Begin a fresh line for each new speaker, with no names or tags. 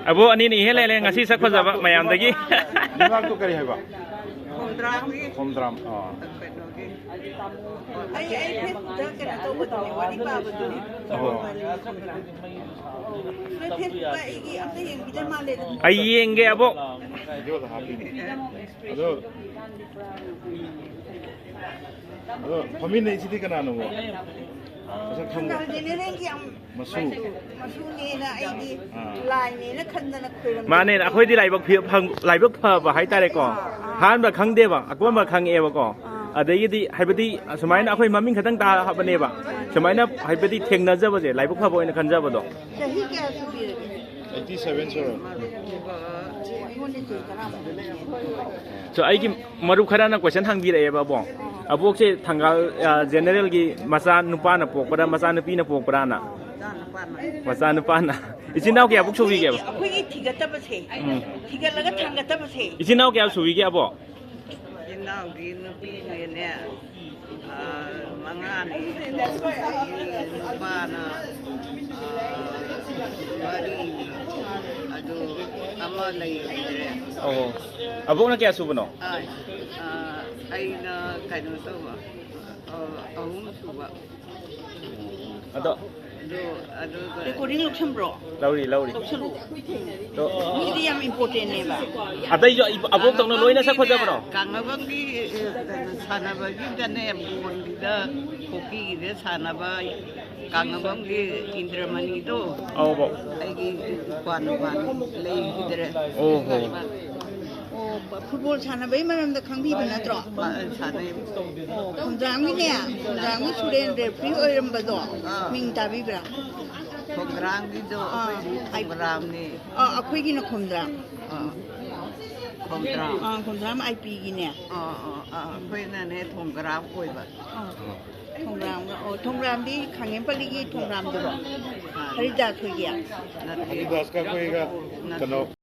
Abo ani ni hele le ngasi sak khoza ba mayam dagi.
Dimak tu kari hai ba. Home drum.
Ai phép đó cái nào tôi bật nhiều quá đi ba bật đi. Phép vậy cái ông thấy hiện cái mà lên.
Ai yenge abo.
Jo dah happy ni. Ado, kami ni sini kena nunggu. Pasal kamu.
Kalau jenis ni yang
Masuk.
masuk ni na ai di line ni na kan na kuilam.
Mane akhoi di lai bak phi phang lai bak pha ba hai ta le ko. Han ba khang de ba akwa ma khang e ba ko. Adai di haibadi samaina akhoi maming khatang ta ha bane ba. Samaina haibadi thengna ja ba je lai bak pha boina khan ja ba do.
Jadi kaya subir.
87 sir.
So ai ki maru khara na question hang bi re ba bong. Abok se thangal general ki masa nupa na pok pada masa nupi na pok pada na. Masa nupa na. Isinau ke abok suwi ke ba?
Aku ini tiga tapi sih. Tiga lagi tangga tapi sih.
Isinau ke abok suwi ke abok?
Isinau di nupi ni mangan. Nupa na. Bari. Aduh, amal lagi.
Oh. Abok na ke subo no?
Ay na kano to ba? Ahum suba.
Ado.
Recording luksem bro.
Lauri.
Luksem.
To.
Ini yang important ni ba.
Adai jo abok tong no loina sa khoja ba no?
Kang abang di sana ba di dane buon di da kopi di sana ba. Kang abang di Indramani to.
Oh bo.
Ay gi kwan lay hidre.
Oh ho.
Oh, football sana ba maram da khang bi bana tro. Sana. Khomdrang ni ne. Khomdrang ni student referee oiram ba do. Ming ta bi bra. Khomdrang di do ai bram ni. Akhoi gi na khomdrang. Khomdrang. Khomdrang IP gi ne. Akhoi na ne thomgram koi ba. Thomgram thomgram di khangem pali gi thomgram do. Harida thoi gi.
Ini das ka koi ka kano.